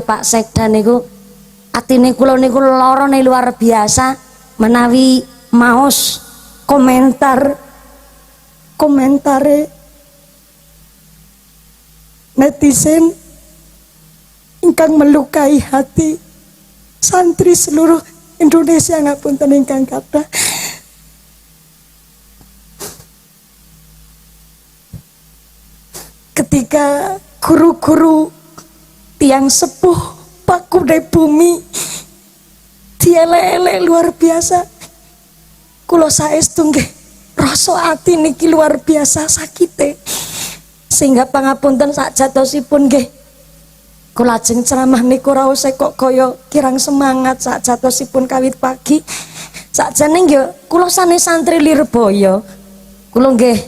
Pak Sekda niku atine kula niku lara luar biasa menawi maos komentare netizen ingkang melukai hati santri seluruh Indonesia ngapunten ingkang kathah. Ketika guru-guru tiang sepuh Pak Kude Bumi dielek-elek luar biasa, kula saestu nggih rasa ati niki luar biasa sakite, sehingga pangapunten sakjatosipun nggih kula ajeng ceramah niku raos kok kaya kirang semangat sakjatosipun kawit pagi. Sakjane nggih kula sanes santri Lirboyo, kula nggih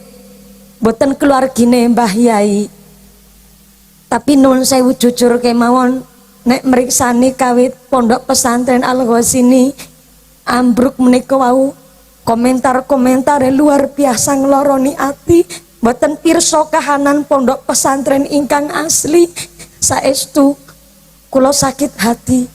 boten keluargine Mbah Yai, tapi nun sewu jujur kemawon nek meriksani kawit pondok pesantren Al-Ghazini ambruk menika wau komentar-komentar luar biasa ngloroni ati. Boten pirsa kahanan pondok pesantren ingkang asli, saestu kula sakit hati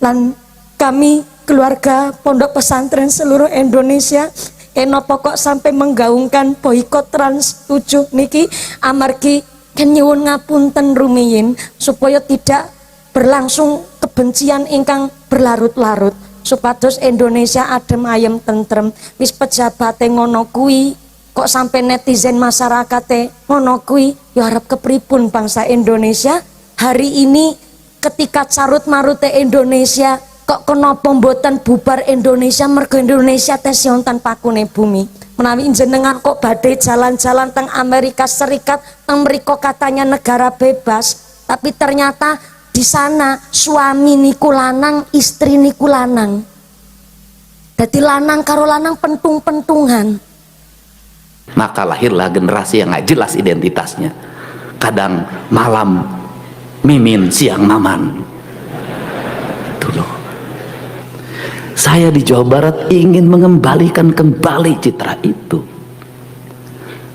lan kami keluarga pondok pesantren seluruh Indonesia kenapa kok sampai menggaungkan boikot Trans 7 niki amargi nyuwun ngapunten rumiyin supaya tidak berlangsung kebencian ingkang berlarut-larut supados Indonesia adem ayem tentrem. Wis pejabate ngono kuwi kok sampai netizen masyarakate ngono kuwi, ya harap kepripun bangsa Indonesia hari ini ketika carut marute Indonesia kok kenapa mboten bubar Indonesia mergo Indonesia teh siontan pakune bumi. Menawi jenengan kok badhe jalan-jalan teng Amerika Serikat, teng mriko katanya negara bebas, tapi ternyata di sana suami niku lanang, istri niku lanang. Dadi lanang karo lanang pentung-pentungan. Maka lahirlah generasi yang gak jelas identitasnya. Kadang malam mimin, siang maman. Dulu saya di Jawa Barat ingin mengembalikan kembali citra itu.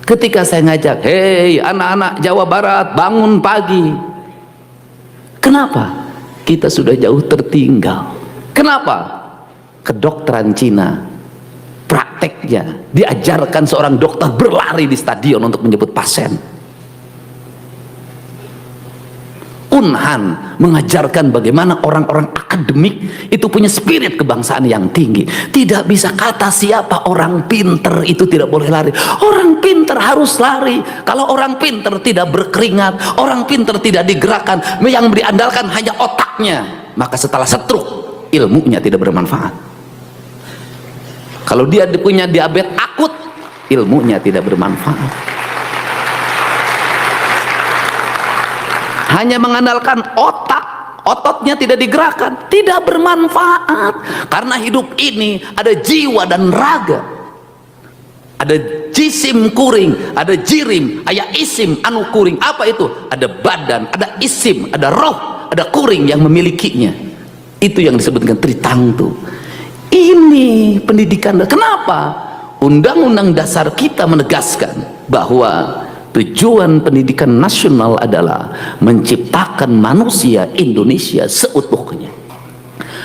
Ketika saya ngajak, hei anak-anak Jawa Barat bangun pagi. Kenapa? Kita sudah jauh tertinggal. Kenapa? Kedokteran Cina prakteknya diajarkan seorang dokter berlari di stadion untuk menjemput pasien. Unhan mengajarkan bagaimana orang-orang akademik itu punya spirit kebangsaan yang tinggi. Tidak bisa kata siapa orang pinter itu tidak boleh lari. Orang pinter harus lari. Kalau orang pinter tidak berkeringat, orang pinter tidak digerakkan, yang diandalkan hanya otaknya, maka setelah setruk ilmunya tidak bermanfaat. Kalau dia punya diabetes akut, ilmunya tidak bermanfaat. Hanya mengandalkan otak, ototnya tidak digerakkan, tidak bermanfaat. Karena hidup ini ada jiwa dan raga, ada jisim kuring, ada jirim, ada isim anu kuring. Apa itu? Ada badan, ada isim, ada roh, ada kuring yang memilikinya. Itu yang disebutkan tritangtu. Ini pendidikan. Kenapa? Undang-undang dasar kita menegaskan bahwa tujuan pendidikan nasional adalah menciptakan manusia Indonesia seutuhnya.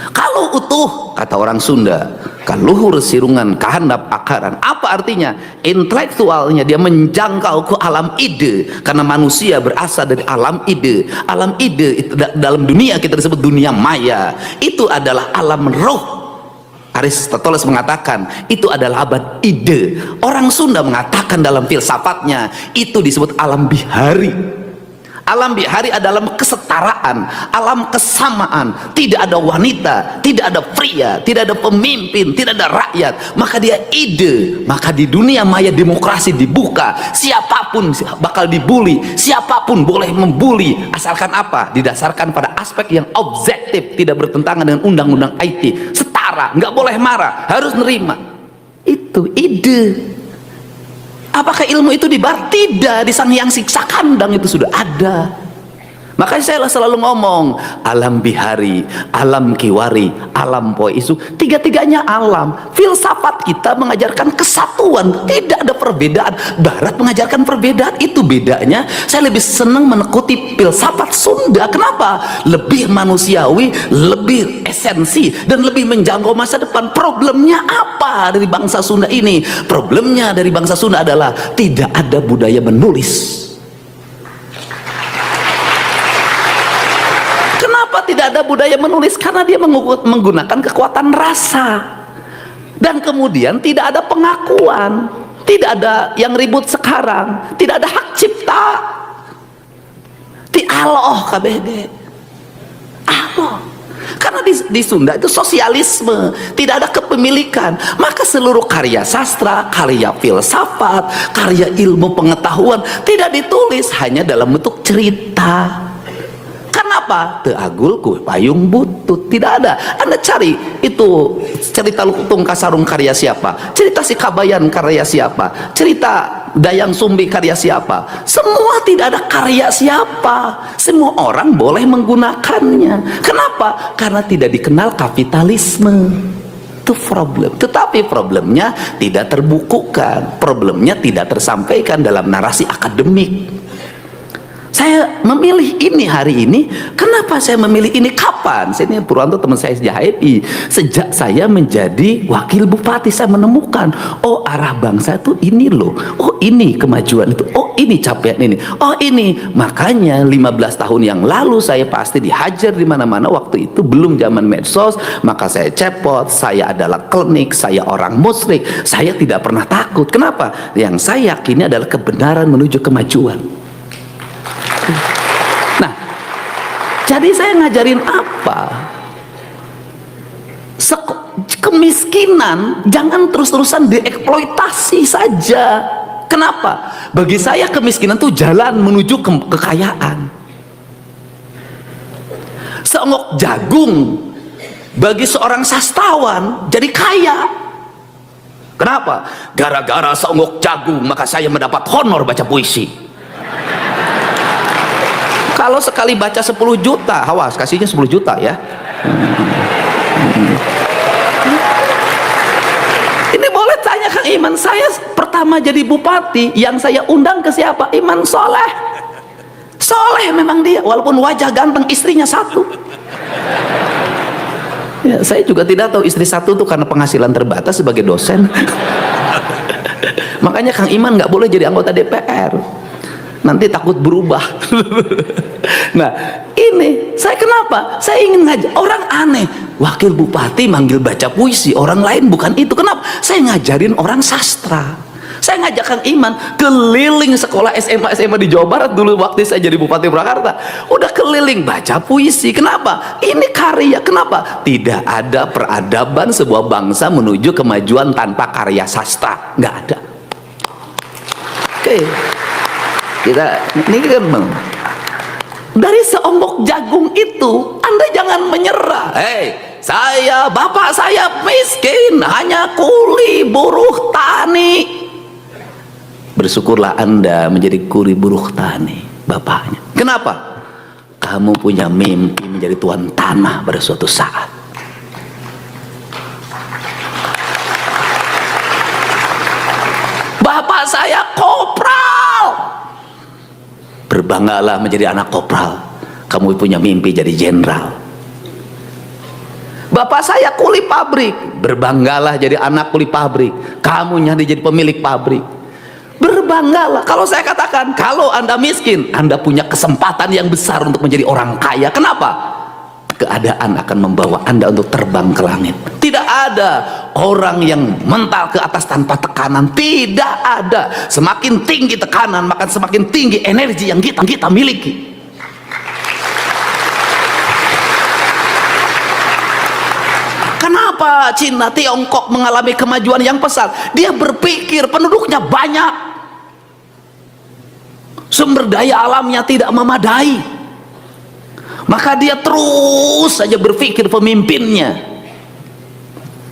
Kalau utuh, kata orang Sunda, kaluhur sirungan kahandap akaran. Apa artinya? Intelektualnya dia menjangkau ke alam ide, karena manusia berasal dari alam ide. Alam ide itu dalam dunia kita disebut dunia maya. Itu adalah alam roh. Aristoteles mengatakan itu adalah abad ide. Orang Sunda mengatakan dalam filsafatnya itu disebut alam bihari. Alam bihari adalah kesetaraan, alam kesamaan. Tidak ada wanita, tidak ada pria, tidak ada pemimpin, tidak ada rakyat. Maka dia ide. Maka di dunia maya demokrasi dibuka. Siapapun bakal dibully, siapapun boleh membuli. Asalkan apa? Didasarkan pada aspek yang objektif, tidak bertentangan dengan undang-undang IT. Setara, nggak boleh marah, harus nerima. Itu ide. Apakah ilmu itu di bar? Tidak. Di Sang Hyang Siksa Kandang itu sudah ada. Makanya saya selalu ngomong, alam bihari, alam kiwari, alam poisu, tiga-tiganya alam. Filsafat kita mengajarkan kesatuan, tidak ada perbedaan. Barat mengajarkan perbedaan, itu bedanya. Saya lebih senang menekuti filsafat Sunda. Kenapa? Lebih manusiawi, lebih esensi, dan lebih menjangkau masa depan. Problemnya apa dari bangsa Sunda ini? Problemnya dari bangsa Sunda adalah tidak ada budaya menulis. Tidak ada budaya menulis karena dia menggunakan kekuatan rasa, dan kemudian tidak ada pengakuan, tidak ada yang ribut sekarang, tidak ada hak cipta, ti aloh KBG aloh, karena di Sunda itu sosialisme, tidak ada kepemilikan. Maka seluruh karya sastra, karya filsafat, karya ilmu pengetahuan tidak ditulis, hanya dalam bentuk cerita. Kenapa? Teagul kue payung butut, tidak ada. Anda cari itu cerita Lutung Kasarung karya siapa, cerita Si Kabayan karya siapa, cerita Dayang Sumbi karya siapa. Semua tidak ada karya siapa. Semua orang boleh menggunakannya. Kenapa? Karena tidak dikenal kapitalisme. Itu problem. Tetapi problemnya tidak terbukukan, problemnya tidak tersampaikan dalam narasi akademik. Saya memilih ini hari ini. Kenapa saya memilih ini? Kapan? Saya ini Purwanto, teman saya sejak HMI. Sejak saya menjadi wakil bupati, saya menemukan, oh arah bangsa itu ini loh. Oh ini kemajuan itu. Oh ini capaian ini. Oh ini. Makanya 15 tahun yang lalu saya pasti dihajar di mana-mana. Waktu itu belum zaman medsos. Maka saya cepot. Saya adalah klinik. Saya orang musyrik. Saya tidak pernah takut. Kenapa? Yang saya yakini adalah kebenaran menuju kemajuan. Nah, jadi saya ngajarin apa? Kemiskinan jangan terus-terusan dieksploitasi saja. Kenapa? Bagi saya kemiskinan itu jalan menuju kekayaan. Seonggok jagung bagi seorang sastawan jadi kaya. Kenapa? Gara-gara seonggok jagung maka saya mendapat honor baca puisi. Kalau sekali baca 10 juta, awas kasihnya 10 juta ya. Ini boleh tanya Kang Iman, saya pertama jadi bupati, yang saya undang ke siapa? Iman Soleh. Soleh memang dia, walaupun wajah ganteng, istrinya satu. Ya, saya juga tidak tahu istri satu itu karena penghasilan terbatas sebagai dosen. Makanya Kang Iman nggak boleh jadi anggota DPR. Nanti takut berubah. Nah ini saya kenapa saya ingin ngajak orang aneh, wakil bupati manggil baca puisi, orang lain bukan itu. Kenapa? Saya ngajarin orang sastra. Saya ngajak Kang Iman keliling sekolah SMA di Jawa Barat dulu waktu saya jadi Bupati Purwakarta. Udah keliling baca puisi. Kenapa? Ini karya. Kenapa? Tidak ada peradaban sebuah bangsa menuju kemajuan tanpa karya sastra. Nggak ada. Oke. Kita ini kan dari seonggok jagung itu Anda jangan menyerah. Saya, bapak saya miskin, hanya kuli buruh tani. Bersyukurlah Anda menjadi kuli buruh tani bapaknya. Kenapa? Kamu punya mimpi menjadi tuan tanah pada suatu saat. Bapak saya kopral. Berbanggalah menjadi anak kopral. Kamu punya mimpi jadi jenderal. Bapak saya kuli pabrik. Berbanggalah jadi anak kuli pabrik. Kamu jadi pemilik pabrik. Berbanggalah. Kalau saya katakan, kalau Anda miskin, Anda punya kesempatan yang besar untuk menjadi orang kaya. Kenapa? Keadaan akan membawa Anda untuk terbang ke langit. Tidak ada orang yang mental ke atas tanpa tekanan. Tidak ada. Semakin tinggi tekanan, maka semakin tinggi energi yang kita miliki. Kenapa Cina, Tiongkok mengalami kemajuan yang pesat? Dia berpikir penduduknya banyak, sumber daya alamnya tidak memadai, maka dia terus saja berpikir pemimpinnya.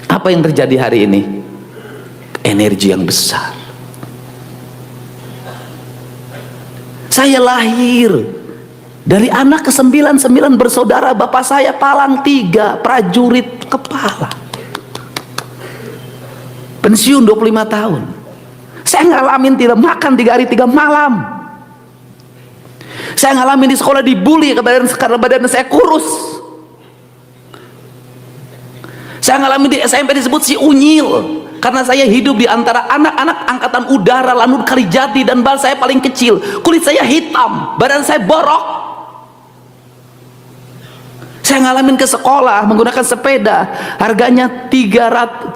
Apa yang terjadi hari ini? Energi yang besar. Saya lahir Dari anak ke-9 bersaudara, bapak saya palang 3, prajurit kepala, pensiun 25 tahun. Saya ngalamin tidak makan 3 hari 3 malam. Saya ngalamin di sekolah dibully karena badan saya kurus. Saya ngalamin di SMP disebut si unyil karena saya hidup di antara anak-anak angkatan udara Lanut Kalijati dan bal saya paling kecil. Kulit saya hitam, badan saya borok. Saya ngalamin ke sekolah menggunakan sepeda, harganya 3.500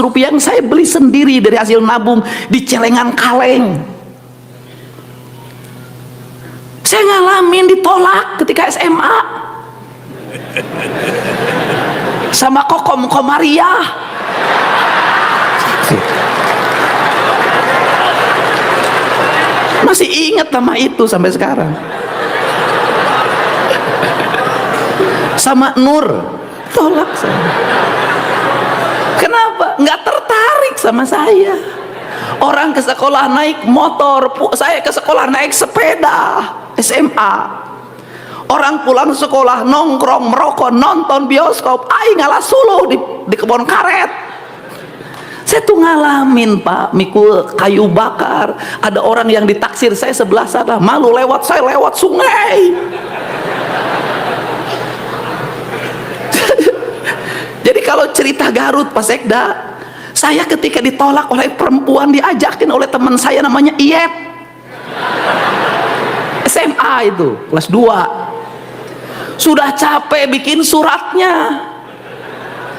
rupiah yang saya beli sendiri dari hasil nabung di celengan kaleng. Saya ngalamin ditolak ketika SMA sama Kokom Komariah. Masih ingat nama itu sampai sekarang. Sama Nur, tolak saya. Kenapa? Nggak tertarik sama saya. Orang ke sekolah naik motor, saya ke sekolah naik sepeda. SMA. Orang pulang sekolah nongkrong, merokok, nonton bioskop. Aing ngalah suluh di kebun karet. Saya tuh ngalamin, Pak, mikul kayu bakar. Ada orang yang ditaksir saya sebelah sana, malu lewat, saya lewat sungai. Jadi kalau cerita Garut, Pak Sekda, saya ketika ditolak oleh perempuan diajakin oleh teman saya namanya Iyep, SMA itu kelas 2. Sudah capek bikin suratnya.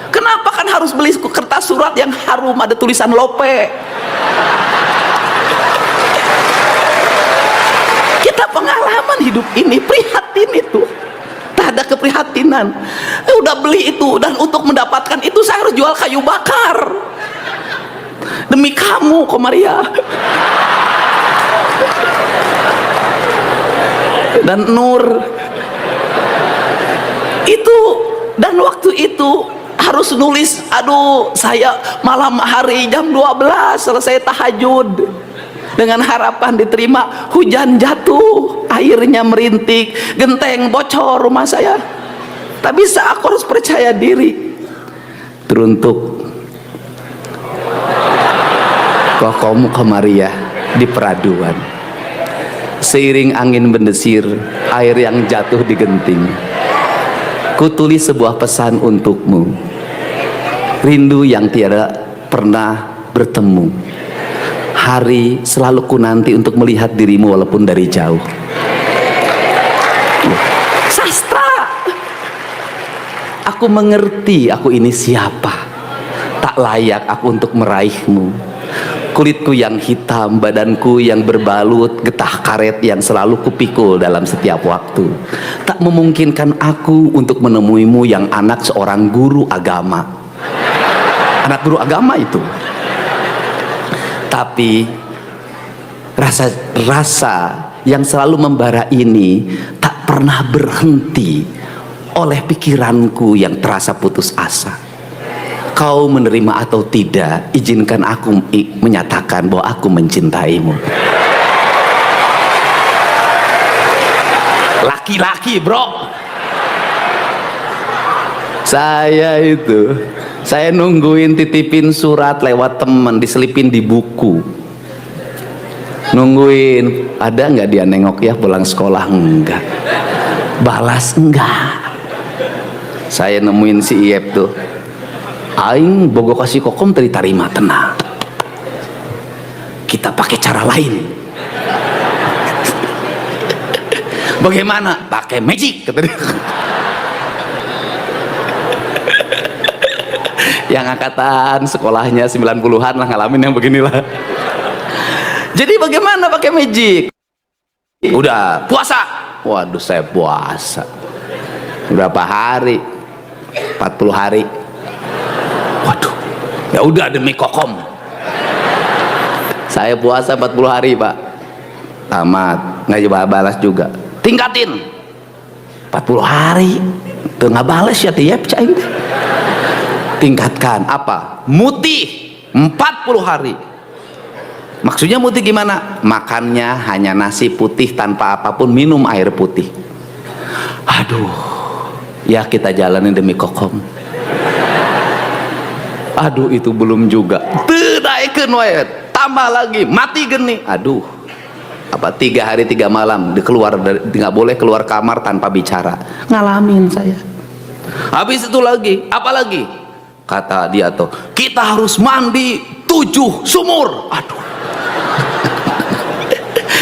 Kenapa kan harus beli kertas surat yang harum ada tulisan Lope? Kita pengalaman hidup ini, prihatin itu. Tak ada keprihatinan. Udah beli itu, dan untuk mendapatkan itu saya harus jual kayu bakar. Demi kamu, Komaria. Dan Nur. Itu, dan waktu itu harus nulis, aduh, saya malam hari jam 12 selesai tahajud dengan harapan diterima. Hujan jatuh, airnya merintik, genteng bocor rumah saya. Tapi aku harus percaya diri. Teruntuk Kokom Komariah di Peraduan. Seiring angin mendesir, air yang jatuh di genting, kutulis sebuah pesan untukmu. Rindu yang tiada pernah bertemu. Hari selalu ku nanti untuk melihat dirimu walaupun dari jauh. Sastra. Aku mengerti aku ini siapa. Tak layak aku untuk meraihmu. Kulitku yang hitam, badanku yang berbalut getah karet yang selalu kupikul dalam setiap waktu. Tak memungkinkan aku untuk menemuimu yang anak seorang guru agama. Anak guru agama itu. Tapi rasa yang selalu membara ini tak pernah berhenti oleh pikiranku yang terasa putus asa. Kau menerima atau tidak, izinkan aku menyatakan bahwa aku mencintaimu. Laki-laki, bro. Saya nungguin titipin surat lewat temen, diselipin di buku. Nungguin, ada nggak dia nengok ya pulang sekolah? Enggak. Balas enggak. Saya nemuin si Iyep tuh. Aing bogo kasih Kokom terima tenang. Kita pakai cara lain. Bagaimana? Pakai magic, kata dia. Yang angkatan sekolahnya 90-an lah ngalamin yang beginilah. Jadi bagaimana pakai magic? Udah puasa. Waduh, saya puasa. Berapa hari? 40 hari. Waduh, ya udah demi Kokom. Saya puasa 40 hari, Pak. Tamat, nggak coba balas juga. Tingkatin 40 hari. Tuh nggak balas ya tiap cain. Tingkatkan apa? Mutih 40 hari. Maksudnya putih gimana? Makannya hanya nasi putih tanpa apapun, minum air putih. Aduh, ya kita jalanin demi kokom. Aduh, itu belum juga. Naikkan wae, tambah lagi, mati geni. Aduh, apa 3 hari 3 malam nggak boleh keluar kamar tanpa bicara. Ngalamin saya. Habis itu lagi, apa lagi? Kata dia tuh, kita harus mandi 7 sumur. Aduh.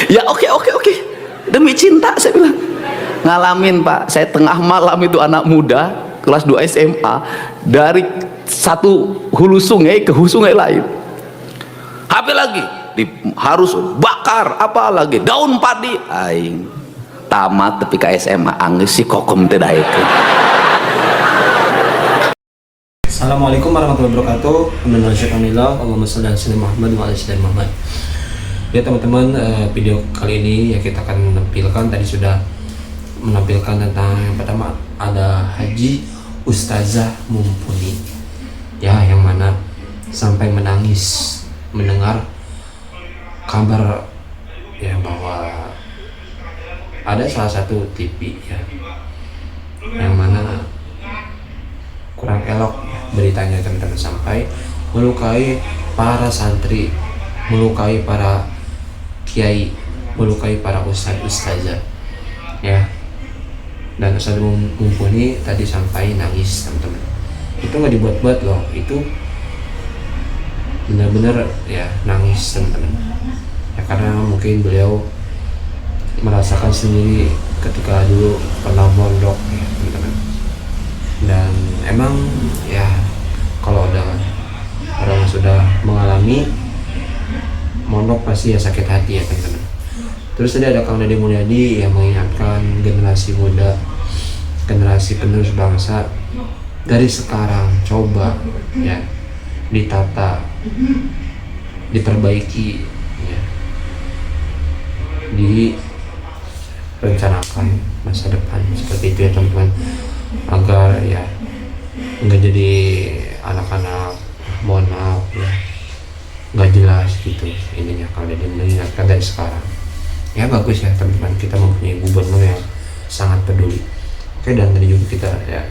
Ya oke, demi cinta saya bilang. Ngalamin Pak, saya tengah malam itu anak muda kelas 2 SMA dari satu hulu sungai ke hulu sungai lain. Apa lagi? Harus bakar apa lagi? Daun padi. Aing tamat tapi ke SMA anggeus si kokom teh daekeun. Assalamualaikum warahmatullahi wabarakatuh. Alhamdulillah, Allahumma sholli ala sayyidina Muhammad wa ala sayyidina Muhammad. Ya teman-teman, video kali ini ya kita akan menampilkan, tadi sudah menampilkan tentang yang pertama ada Haji Ustazah Mumpuni, ya, yang mana sampai menangis mendengar kabar ya bahwa ada salah satu TV ya yang mana kurang elok ya, beritanya teman-teman, sampai melukai para santri, melukai para kiai, melukai para ustazah ya. Dan Ustaz Mumpuni tadi sampai nangis teman-teman. Itu nggak dibuat-buat loh, itu benar-benar ya nangis teman-teman ya, karena mungkin beliau merasakan sendiri ketika dulu pernah mondok ya teman-teman. Dan emang ya kalau ada orang yang sudah mengalami mondok pasti ya sakit hati ya teman-teman. Terus tadi ada Kang Deddy Mulyadi yang mengingatkan generasi muda, generasi penerus bangsa, dari sekarang coba ya ditata, diperbaiki ya, direncanakan masa depan seperti itu ya teman-teman, agar ya nggak jadi anak-anak mohon maaf ya nggak jelas gitu ininya. Kalau dia mengingatkan dari sekarang ya bagus ya teman-teman, kita mempunyai gubernur yang sangat peduli. Oke, dan tadi juga kita ya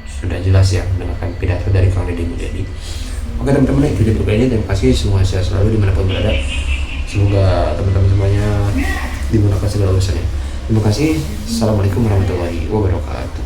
sudah jelas ya mendengarkan pidato dari Kang Deddy Mulyadi. Oke teman-teman, itu video kali ini. Terima kasih, semua sehat selalu dimanapun berada. Semoga teman-teman semuanya dimudahkan segala urusannya. Terima kasih. Assalamualaikum warahmatullahi wabarakatuh.